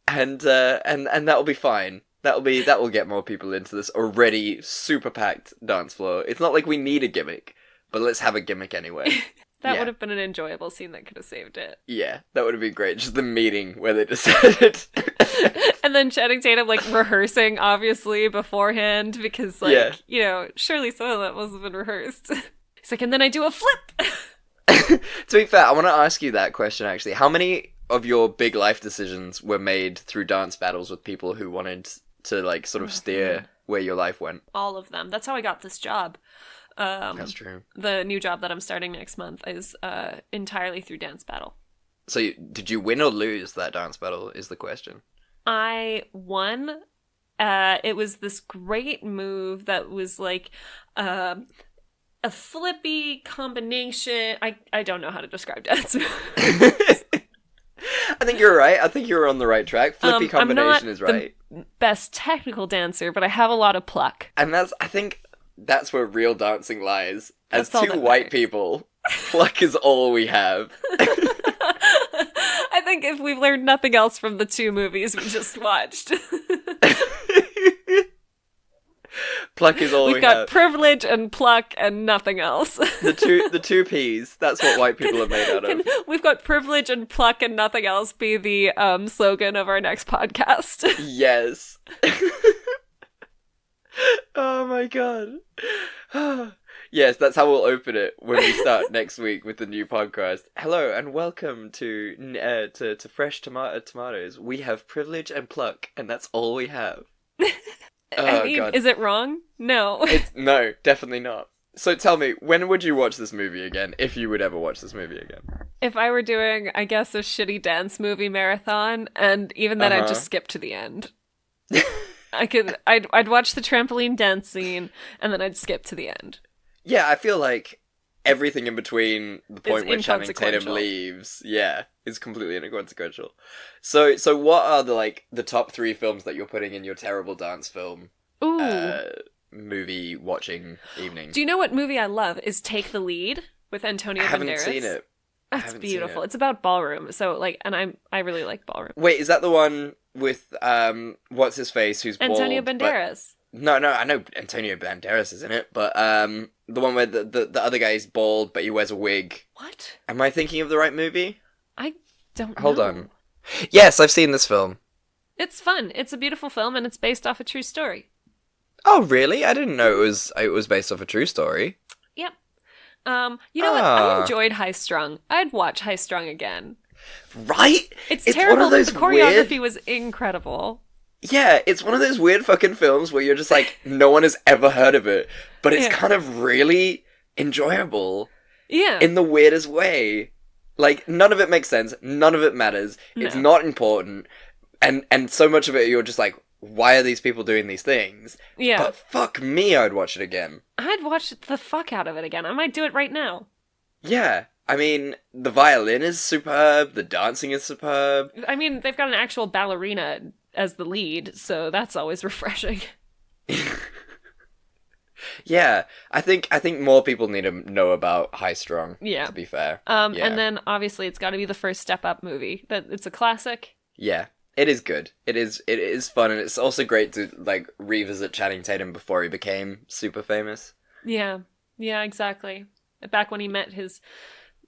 And that'll be fine. That will get more people into this already super packed dance floor. It's not like we need a gimmick, but let's have a gimmick anyway. That would have been an enjoyable scene that could have saved it. Yeah, that would have been great. Just the meeting where they decided. And then Channing Tatum, like, rehearsing, obviously, beforehand, because, like, surely some of that must have been rehearsed. He's like, and then I do a flip! To be fair, I want to ask you that question, actually. How many of your big life decisions were made through dance battles with people who wanted to, like, sort of steer where your life went? All of them. That's how I got this job. That's true. The new job that I'm starting next month is entirely through dance battle. So did you win or lose that dance battle is the question. I won. It was this great move that was like a flippy combination. I don't know how to describe dance moves. I think you're right. I think you're on the right track. Flippy combination is right. The best technical dancer, but I have a lot of pluck. And I think that's where real dancing lies. As That's 2 white people, pluck is all we have. I think if we've learned nothing else from the 2 movies we just watched. Pluck is all we have. We've got privilege and pluck and nothing else. The two P's. That's what white people are made out of. We've got privilege and pluck and nothing else be the slogan of our next podcast. Yes. Oh my god. Yes, that's how we'll open it when we start next week with the new podcast. Hello and welcome to Fresh Tomatoes. We have privilege and pluck, and that's all we have. I mean, God. Is it wrong? No. No, definitely not. So tell me, when would you watch this movie again, if you would ever watch this movie again? If I were doing, I guess, a shitty dance movie marathon, and even then I'd just skip to the end. I'd watch the trampoline dance scene, and then I'd skip to the end. Yeah, I feel like everything in between the point where Channing Tatum leaves, is completely inconsequential. So what are the top 3 films that you're putting in your terrible dance film movie watching evening? Do you know what movie I love is Take the Lead with Antonio Banderas? I haven't seen it. That's beautiful. It's about ballroom. So and I really like ballroom. Wait, is that the one with what's his face who's Antonio bald, Banderas? No, I know Antonio Banderas is in it, but the one where the other guy is bald but he wears a wig. What? Am I thinking of the right movie? I don't know. Hold on. Yes, I've seen this film. It's fun. It's a beautiful film and it's based off a true story. Oh, really? I didn't know it was based off a true story. Yep. You know what? I enjoyed High Strung. I'd watch High Strung again. Right? It's terrible, but the choreography was incredible. Yeah, it's one of those weird fucking films where you're just like, no one has ever heard of it, but it's kind of really enjoyable. Yeah. In the weirdest way. Like, none of it makes sense. None of it matters. No. It's not important. And so much of it, you're just like, why are these people doing these things? Yeah. But fuck me, I'd watch it again. I'd watch the fuck out of it again. I might do it right now. Yeah. I mean, the violin is superb. The dancing is superb. I mean, they've got an actual ballerina as the lead, so that's always refreshing. Yeah, I think more people need to know about High Strung. Yeah, to be fair. And then obviously it's got to be the first Step Up movie. That it's a classic. Yeah, It is good. It is fun, and it's also great to like revisit Channing Tatum before he became super famous. Yeah. Yeah, exactly. Back when he met his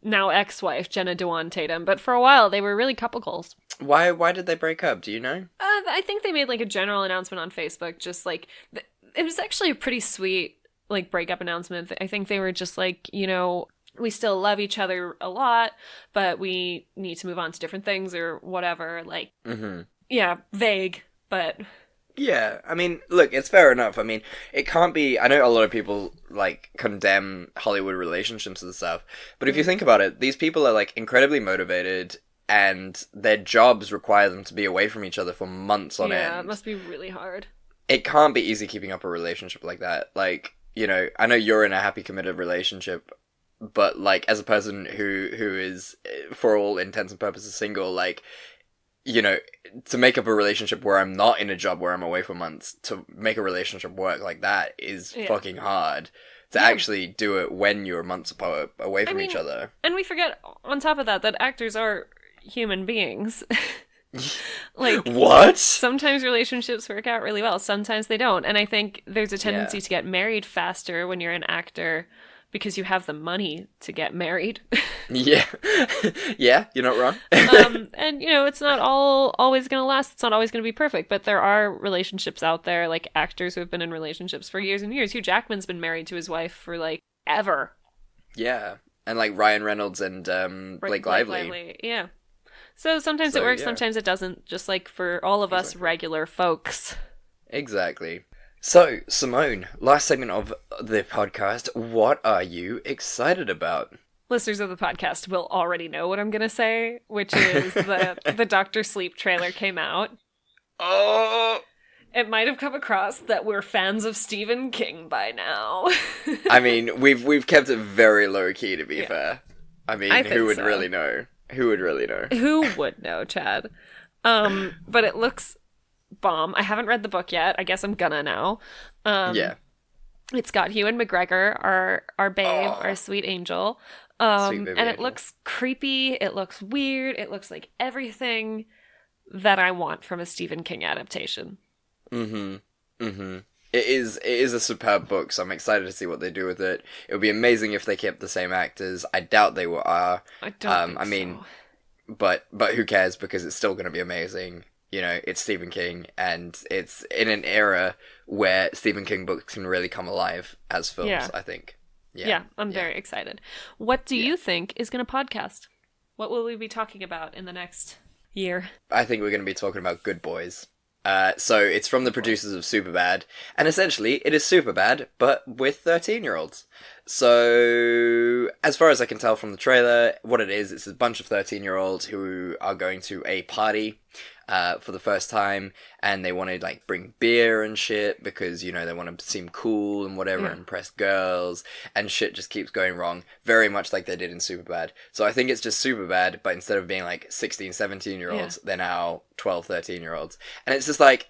now ex-wife, Jenna Dewan Tatum. But for a while, they were really couple goals. Why did they break up? Do you know? I think they made like a general announcement on Facebook, just like it was actually a pretty sweet like breakup announcement. I think they were just like, we still love each other a lot, but we need to move on to different things or whatever. Like, yeah, vague, but Yeah, I mean, look, it's fair enough. I mean, it can't be. I know a lot of people like condemn Hollywood relationships and stuff, but if you think about it, these people are like incredibly motivated, and their jobs require them to be away from each other for months on end. Yeah, it must be really hard. It can't be easy keeping up a relationship like that. Like, I know you're in a happy, committed relationship, but like as a person who is, for all intents and purposes, single, like, to make up a relationship where I'm not in a job where I'm away for months, to make a relationship work like that is fucking hard. To actually do it when you're months apart, away from each other. And we forget, on top of that actors are human beings. Like, what? Sometimes relationships work out really well, sometimes they don't. And I think there's a tendency to get married faster when you're an actor because you have the money to get married. Yeah. Yeah, you're not wrong. And, it's not always going to last. It's not always going to be perfect. But there are relationships out there, like actors who have been in relationships for years and years. Hugh Jackman's been married to his wife for, like, ever. Yeah. And, like, Ryan Reynolds and Blake Lively. Yeah. So sometimes it works, sometimes it doesn't. Just like for all of us regular folks. Exactly. So, Simone, last segment of the podcast, what are you excited about? Listeners of the podcast will already know what I'm going to say, which is that the Dr. Sleep trailer came out. Oh! It might have come across that we're fans of Stephen King by now. I mean, we've kept it very low-key, to be fair. I mean, who would really know? Who would really know? Who would know, Chad? But it looks bomb. I haven't read the book yet. I guess I'm gonna now. Yeah. It's got Ewan McGregor, our babe, our sweet angel. Sweet baby and it angel. looks creepy. It looks weird. It looks like everything that I want from a Stephen King adaptation. It is a superb book, so I'm excited to see what they do with it. It would be amazing if they kept the same actors. I doubt they are. I don't think so. But who cares, because it's still going to be amazing. It's Stephen King, and it's in an era where Stephen King books can really come alive as films, I think. Yeah, I'm very excited. What do you think is going to podcast? What will we be talking about in the next year? I think we're going to be talking about Good Boys. So it's from the producers of Superbad, and essentially it is Superbad, but with 13-year-olds. So, as far as I can tell from the trailer, what it is, it's a bunch of 13-year-olds who are going to a party for the first time, and they want to, like, bring beer and shit, because, they want to seem cool and whatever, impress girls, and shit just keeps going wrong, very much like they did in Superbad. So I think it's just Superbad, but instead of being, like, 16, 17-year-olds, they're now 12, 13-year-olds. And it's just like,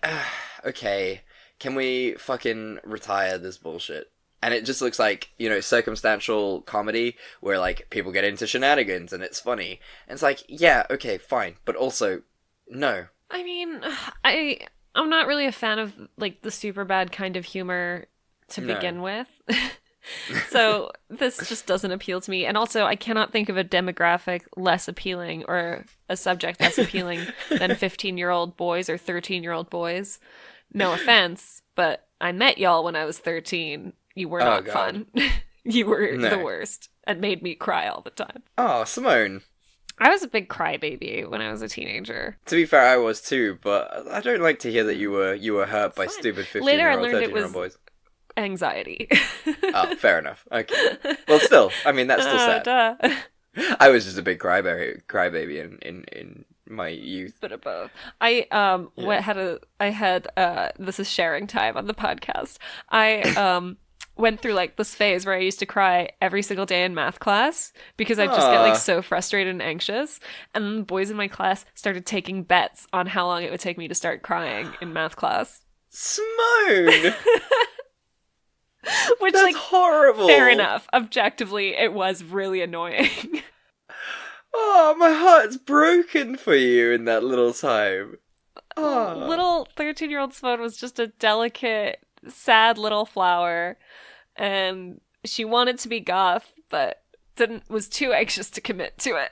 okay, can we fucking retire this bullshit? And it just looks like, circumstantial comedy where, like, people get into shenanigans and it's funny. And it's like, yeah, okay, fine. But also, no. I mean, I'm not really a fan of, like, the Superbad kind of humor to begin with. So this just doesn't appeal to me. And also, I cannot think of a demographic less appealing or a subject less appealing than 15-year-old boys or 13-year-old boys. No offense, but I met y'all when I was 13. You were not fun. You were the worst and made me cry all the time. Oh, Simone. I was a big crybaby when I was a teenager. To be fair, I was too, but I don't like to hear that you were hurt by stupid 15-year-old, 13-year-old boys. Anxiety. Oh, fair enough. Okay. Well, still, I mean, that's still sad. Duh. I was just a big crybaby in my youth. Bit of both. I had this is sharing time on the podcast. I went through like this phase where I used to cry every single day in math class because I just get like so frustrated and anxious. And the boys in my class started taking bets on how long it would take me to start crying in math class. Simone! Which, that's like, horrible. Fair enough. Objectively, it was really annoying. Oh, my heart's broken for you in that little time. Oh. Little 13-year-old Simone was just a delicate, sad little flower, and she wanted to be goth, but was too anxious to commit to it.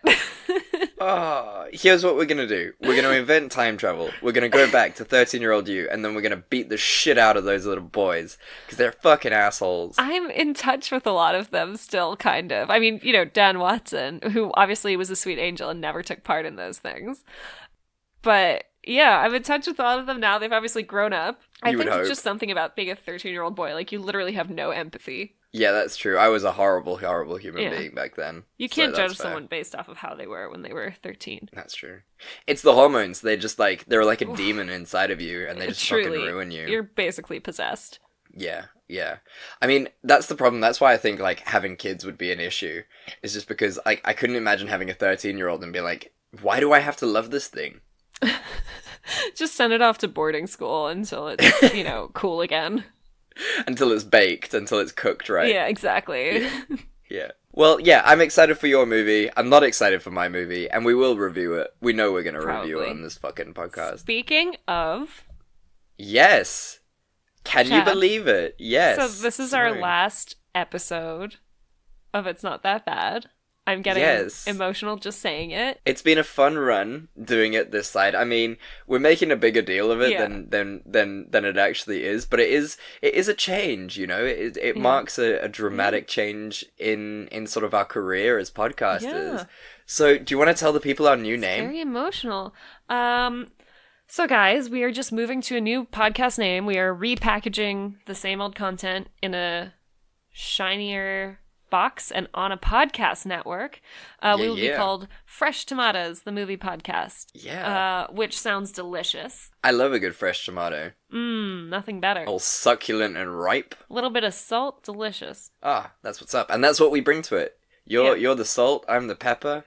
Oh, here's what we're gonna do. We're gonna invent time travel. We're gonna go back to 13-year-old you, and then we're gonna beat the shit out of those little boys, because they're fucking assholes. I'm in touch with a lot of them still, kind of. I mean, Dan Watson, who obviously was a sweet angel and never took part in those things. But yeah, I'm in touch with a lot of them now. They've obviously grown up. I think it's just something about being a 13-year-old boy. Like, you literally have no empathy. Yeah, that's true. I was a horrible, horrible human being back then. You can't judge someone based off of how they were when they were 13. That's true. It's the hormones. They're like a demon inside of you, and they just fucking ruin you. You're basically possessed. Yeah. I mean, that's the problem. That's why I think, like, having kids would be an issue. It's just because, like, I couldn't imagine having a 13-year-old and be like, why do I have to love this thing? Just send it off to boarding school until it's, cool again. Until it's baked, until it's cooked right. Yeah, exactly. Yeah. Well, yeah, I'm excited for your movie. I'm not excited for my movie, and we will review it. We know we're going to review it on this fucking podcast. Speaking of... Yes. Can Chad, you believe it? Yes. So this is our last episode of It's Not That Bad. I'm getting emotional just saying it. It's been a fun run doing it this side. I mean, we're making a bigger deal of it than it actually is, but it is a change, It marks a dramatic change in sort of our career as podcasters. Yeah. So, do you want to tell the people our new name? Very emotional. So guys, we are just moving to a new podcast name. We are repackaging the same old content in a shinier box and on a podcast network. We will be called Fresh Tomatoes, the movie podcast. Yeah. Which sounds delicious. I love a good fresh tomato. Nothing better. All succulent and ripe. A little bit of salt, delicious. Ah, that's what's up. And that's what we bring to it. You're the salt, I'm the pepper.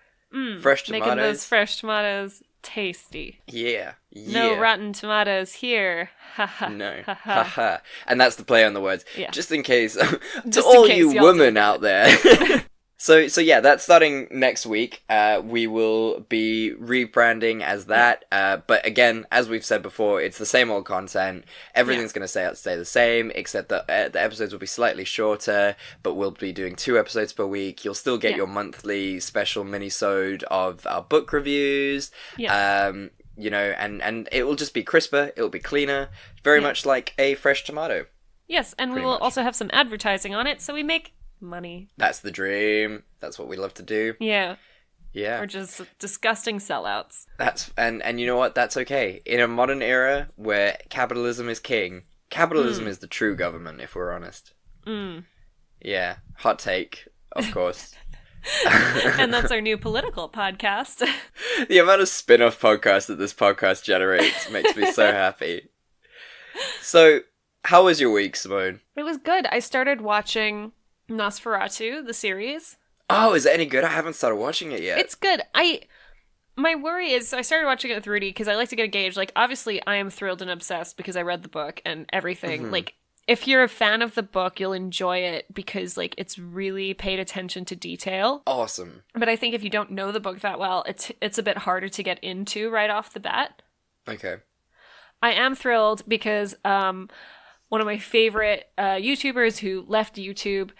Fresh tomatoes. Making those fresh tomatoes tasty. Yeah. No rotten tomatoes here. No. Haha. And that's the play on the words. Yeah. Just in case. To all you women out there. So yeah, that's starting next week. We will be rebranding as that. But again, as we've said before, it's the same old content. Everything's going to stay the same, except that the episodes will be slightly shorter, but we'll be doing 2 episodes per week. You'll still get your monthly special mini-sode of our book reviews. Yeah. And it will just be crisper. It will be cleaner. Very much like a fresh tomato. Yes, and we will also have some advertising on it, so we make money. That's the dream. That's what we love to do. Yeah. Yeah. We're just disgusting sellouts. And you know what? That's okay. In a modern era where capitalism is king, capitalism is the true government, if we're honest. Yeah. Hot take, of course. And that's our new political podcast. The amount of spin-off podcasts that this podcast generates makes me so happy. So, how was your week, Simone? It was good. I started watching Nosferatu, the series. Oh, is it any good? I haven't started watching it yet. It's good. My worry is, so I started watching it with Rudy because I like to get a gauge. Like, obviously, I am thrilled and obsessed because I read the book and everything. Like, if you're a fan of the book, you'll enjoy it because, like, it's really paid attention to detail. Awesome. But I think if you don't know the book that well, it's a bit harder to get into right off the bat. Okay. I am thrilled because one of my favorite YouTubers who left YouTube,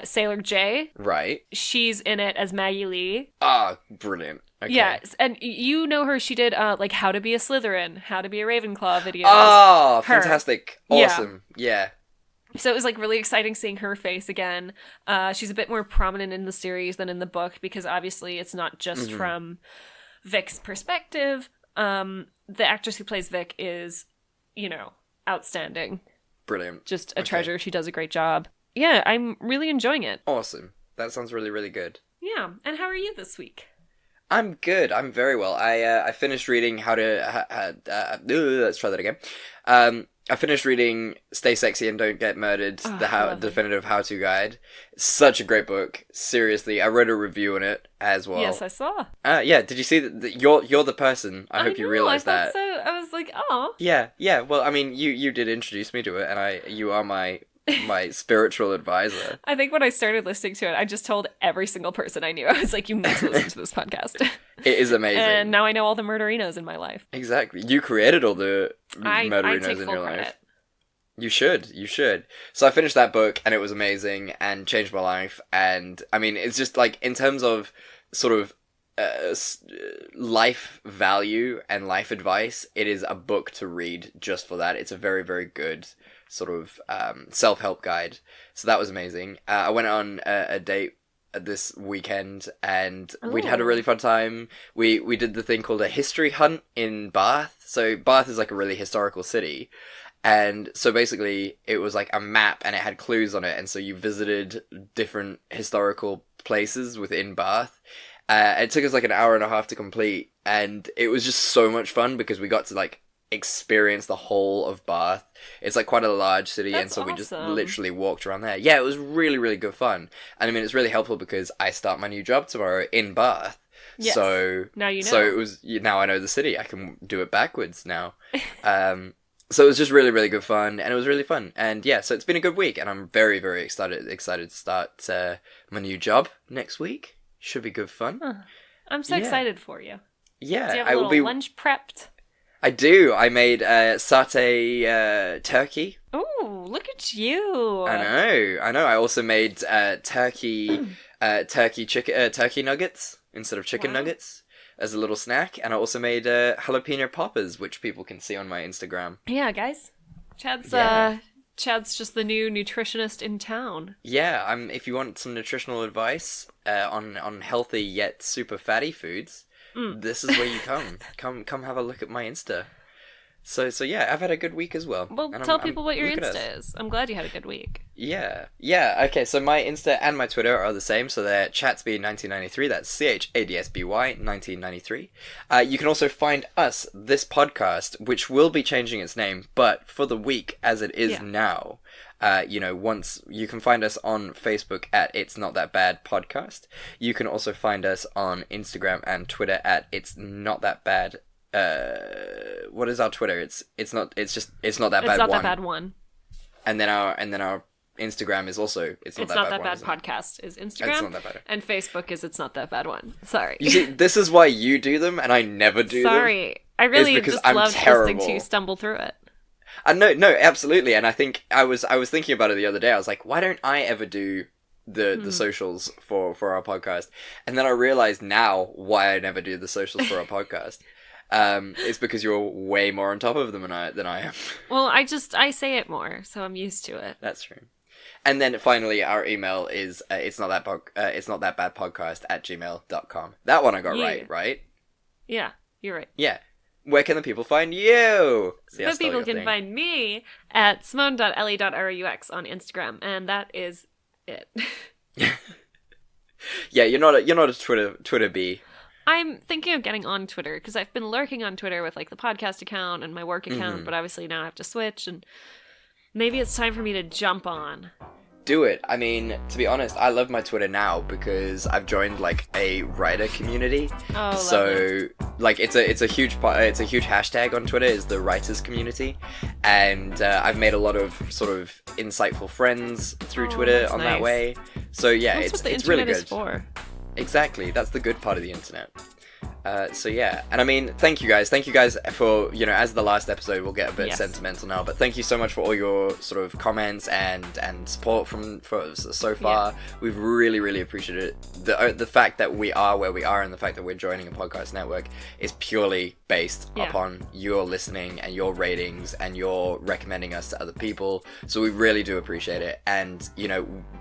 Sailor J. Right. She's in it as Maggie Lee. Ah, brilliant. Okay. Yes, and you know her. She did like How to Be a Slytherin, How to Be a Ravenclaw videos. Oh, fantastic. Awesome. Yeah. So it was like really exciting seeing her face again. She's a bit more prominent in the series than in the book because obviously it's not just from Vic's perspective. The actress who plays Vic is, outstanding. Brilliant. Just a treasure. She does a great job. Yeah, I'm really enjoying it. Awesome. That sounds really, really good. Yeah. And how are you this week? I'm good. I'm very well. I finished reading let's try that again. I finished reading Stay Sexy and Don't Get Murdered, the definitive how-to guide. It's such a great book. Seriously, I wrote a review on it as well. Yes, I saw. Yeah, did you see that you're the person? I hope you realized I that. So I was like, oh. Yeah. Well, I mean, you did introduce me to it, and you are my my spiritual advisor. I think when I started listening to it, I just told every single person I knew. I was like, you need to listen to this podcast. It is amazing. And now I know all the murderinos in my life. Exactly. You created all the murderinos take in full your life. credit. You should. So I finished that book and it was amazing and changed my life. And I mean, it's just like, in terms of sort of life value and life advice, it is a book to read just for that. It's a very, very good sort of self-help guide. So that was amazing. I went on a date this weekend and we'd had a really fun time. We did the thing called a history hunt in Bath. So Bath is like a really historical city. And so basically it was like a map and it had clues on it. And so you visited different historical places within Bath. It took us like an hour and a half to complete. And it was just so much fun because we got to like experience the whole of Bath. It's like quite a large city. That's and so we just awesome. literally walked around there. Yeah, it was really, really good fun. And I mean, it's really helpful because I start my new job tomorrow in Bath. Yes. So now you know. So it was, now I know the city. I can do it backwards now. So it was just really, really good fun, and it was really fun. And yeah, so it's been a good week, and I'm very, very excited to start my new job next week. Should be good fun. Huh. I'm so excited for you. Yeah, Do you have a little lunch prepped? I do. I made satay turkey. Oh, look at you! I know. I also made turkey nuggets instead of chicken nuggets as a little snack, and I also made jalapeno poppers, which people can see on my Instagram. Yeah, guys. Chad's just the new nutritionist in town. Yeah, if you want some nutritional advice on healthy yet super fatty foods, this is where you come. Come have a look at my Insta. So yeah, I've had a good week as well. Well, tell people what your Insta is. I'm glad you had a good week. Yeah. Okay, so my Insta and my Twitter are the same, so they're chatsby1993, that's CHADSBY 1993. You can also find us, this podcast, which will be changing its name, but for the week as it is now, once you can find us on Facebook at It's Not That Bad Podcast. You can also find us on Instagram and Twitter at It's Not That Bad. What is our Twitter? It's not that bad one. And then our Instagram is also It's Not That Bad Podcast is Instagram. It's Not That Bad. And Facebook is It's Not That Bad One. Sorry. You see, this is why you do them and I never do them. Sorry. I really just loved listening to you stumble through it. No, absolutely. And I think I was thinking about it the other day. I was like, why don't I ever do the socials for our podcast? And then I realized now why I never do the socials for our podcast. It's because you're way more on top of them than I am. Well, I say it more, so I'm used to it. That's true. And then finally, our email is it's not that bad podcast @gmail.com. That one I got right? Yeah, you're right. Yeah. Where can the people find you? The people can find me at simone.le.rux on Instagram, and that is it. Yeah, you're not a Twitter bee. I'm thinking of getting on Twitter because I've been lurking on Twitter with like the podcast account and my work account, but obviously now I have to switch, and maybe it's time for me to jump on. Do it. I mean, to be honest, I love my Twitter now because I've joined like a writer community. Oh, so lovely. Like it's a huge hashtag on Twitter is the writers community, and I've made a lot of sort of insightful friends through Twitter on that way. So yeah, that's it's really good. Is for. Exactly, that's the good part of the internet. So yeah, and I mean, thank you guys for, as the last episode, we'll get a bit sentimental now, but thank you so much for all your sort of comments and support for so far. We've really, really appreciated it. The fact that we are where we are and the fact that we're joining a podcast network is purely based upon your listening and your ratings and your recommending us to other people. So we really do appreciate it, and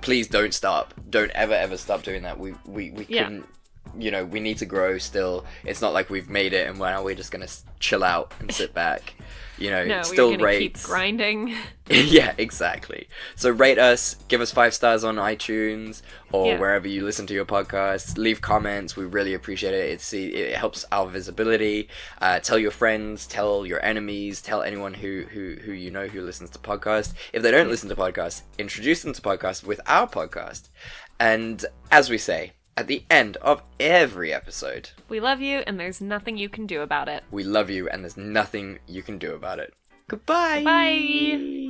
please don't ever stop doing that. We couldn't. We need to grow still. It's not like we've made it and now we're just gonna chill out and sit back. No, still we're gonna rate. Keep grinding. Yeah, exactly. So rate us, give us 5 stars on iTunes or wherever you listen to your podcasts. Leave comments. We really appreciate it. It helps our visibility. Tell your friends, tell your enemies, tell anyone who who listens to podcasts. If they don't listen to podcasts, introduce them to podcasts with our podcast. And as we say at the end of every episode, we love you and there's nothing you can do about it. We love you and there's nothing you can do about it. Goodbye. Bye.